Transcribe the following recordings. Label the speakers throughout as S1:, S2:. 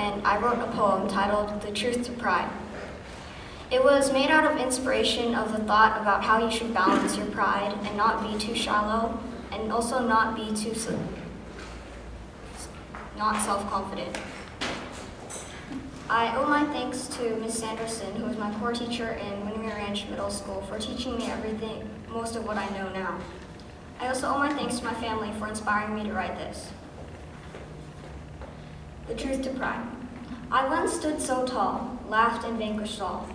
S1: and I wrote a poem titled The Truth to Pride. It was made out of inspiration of the thought about how you should balance your pride and not be too shallow, and also not be too not self-confident. I owe my thanks to Ms. Sanderson, who was my core teacher in Windermere Ranch Middle School, for teaching me everything, most of what I know now. I also owe my thanks to my family for inspiring me to write this. The Truth to Pride. I once stood so tall, laughed and vanquished all,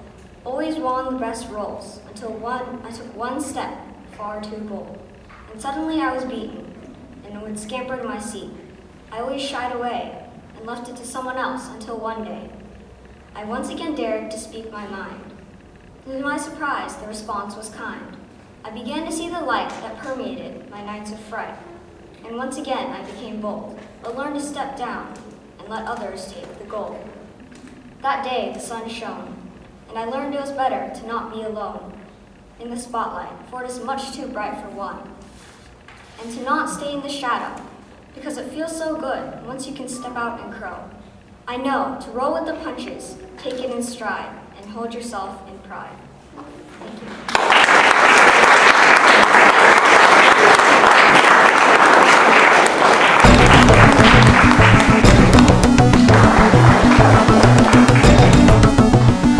S1: always won the best roles, until I took one step far too bold. And suddenly I was beaten, and would scamper to my seat. I always shied away, and left it to someone else until one day, I once again dared to speak my mind. To my surprise, the response was kind. I began to see the light that permeated my nights of fright. And once again I became bold, but learned to step down and let others take the gold. That day the sun shone, and I learned it was better to not be alone in the spotlight, for it is much too bright for one. And to not stay in the shadow, because it feels so good once you can step out and crow. I know to roll with the punches, take it in stride, and hold yourself in pride. Thank you.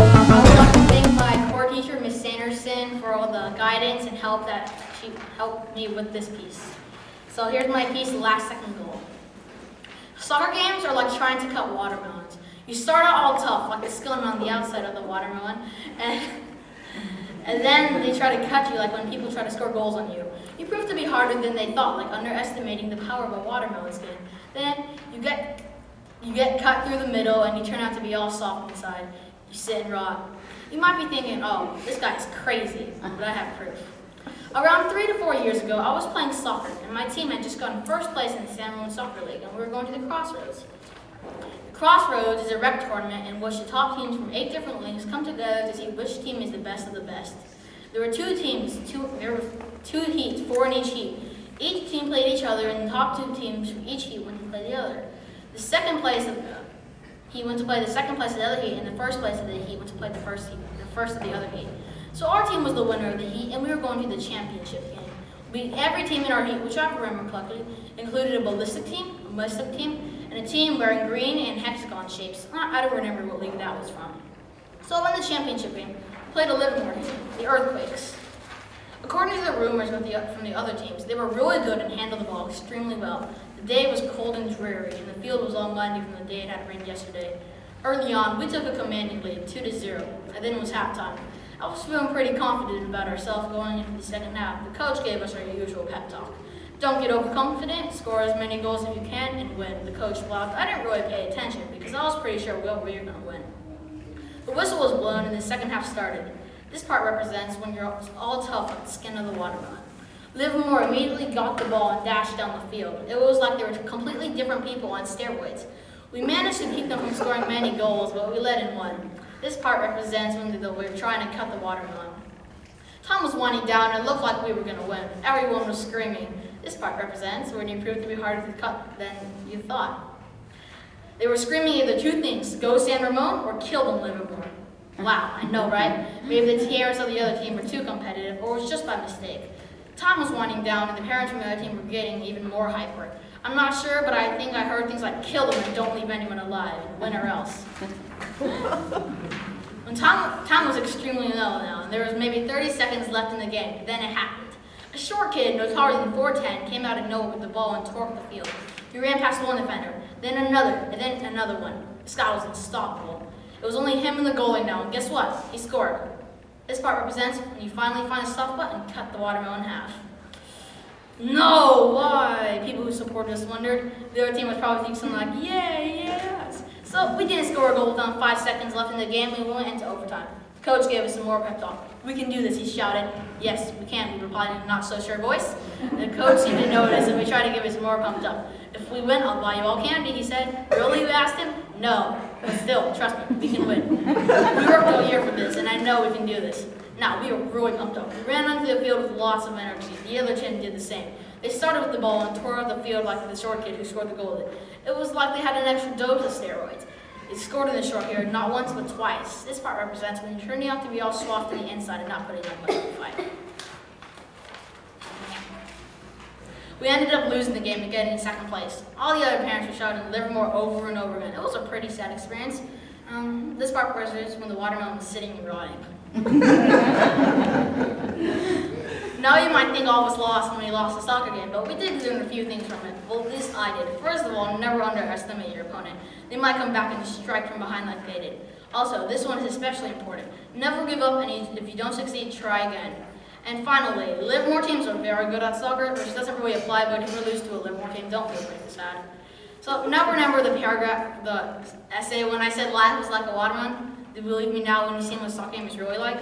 S2: I would like to thank my core teacher, Ms. Sanderson, for all the guidance and help that she helped me with this piece. So here's my piece, the last second goal. Soccer games are like trying to cut watermelons. You start out all tough, like the skillet on the outside of the watermelon, and then they try to cut you, like when people try to score goals on you. You prove to be harder than they thought, like underestimating the power of a watermelon skin. Then you get cut through the middle, and you turn out to be all soft inside. You sit and rot. You might be thinking, oh, this guy's crazy, but I have proof. Around 3 to 4 years ago, I was playing soccer, and my team had just gotten first place in the San Ramon Soccer League, and we were going to the Crossroads. The Crossroads is a rec tournament in which the top teams from 8 different leagues come together to see which team is the best of the best. There were 2 teams, there were 2 heats, 4 in each heat. Each team played each other, and the top 2 teams from each heat went to play the other. The second place of the heat went to play the second place of the other heat, and the first place of the heat went to play the first of the other heat. So our team was the winner of the heat, and we were going to the championship game. Every team in our heat, which I remember correctly, included a ballistic team, a mystic team, and a team wearing green and hexagon shapes. I don't remember what league that was from. So in the championship game, we played a Livermore team, the Earthquakes. According to the rumors from the other teams, they were really good and handled the ball extremely well. The day was cold and dreary, and the field was all muddy from the day it had rained yesterday. Early on, we took a commanding lead, 2-0, and then it was halftime. I was feeling pretty confident about ourselves going into the second half. The coach gave us our usual pep talk. Don't get overconfident, score as many goals as you can, and win. The coach laughed. I didn't really pay attention because I was pretty sure we were going to win. The whistle was blown and the second half started. This part represents when you're all tough like the skin of the watermelon. Livermore immediately got the ball and dashed down the field. It was like they were completely different people on steroids. We managed to keep them from scoring many goals, but we let in one. This part represents when we were trying to cut the watermelon. Tom was winding down and it looked like we were going to win. Everyone was screaming. This part represents when you proved to be harder to cut than you thought. They were screaming either 2 things, go San Ramon or kill them Livermore. Wow, I know, right? Maybe the parents of the other team were too competitive or it was just by mistake. Tom was winding down and the parents from the other team were getting even more hyper. I'm not sure, but I think I heard things like kill them and don't leave anyone alive, win or else. When Tom was extremely low now, and there was maybe 30 seconds left in the game, then it happened. A short kid, no taller than 4'10", came out of nowhere with the ball and tore up the field. He ran past one defender, then another, and then another one. This guy was unstoppable. It was only him and the goalie now, and guess what? He scored. This part represents when you finally find a soft button and cut the watermelon in half. No, why? People who supported us wondered. The other team was probably thinking something like, yay, yes. So we didn't score a goal within 5 seconds left in the game. We went into overtime. The coach gave us some more pep talk. We can do this, he shouted. Yes, we can, we replied in a not so sure voice. The coach seemed to notice and we tried to give us more pumped up. If we win, I'll buy you all candy, he said. Really, you asked him? No, but still, trust me, we can win. We worked all year for this, and I know we can do this. Now, we were really pumped up. We ran onto the field with lots of energy. The other team did the same. They started with the ball and tore up the field like the short kid who scored the goal. It was like they had an extra dose of steroids. It's scored in the short period, not once but twice. This part represents when you're turning out to be all soft to the inside and not putting up much of a fight. We ended up losing the game and getting in second place. All the other parents were shouting Livermore over and over again. It was a pretty sad experience. This part represents when the watermelon was sitting and rotting. Now you might think all was lost when we lost the soccer game, but we did learn a few things from it. Well, at least I did. First of all, never underestimate your opponent. They might come back and strike from behind like they did. Also, this one is especially important. Never give up, and if you don't succeed, try again. And finally, Livermore teams are very good at soccer, which doesn't really apply, but if you lose to a Livermore team, don't feel pretty sad. So now remember the paragraph, the essay when I said life was like a watermelon? Do you believe me now when you see what a soccer game is really like?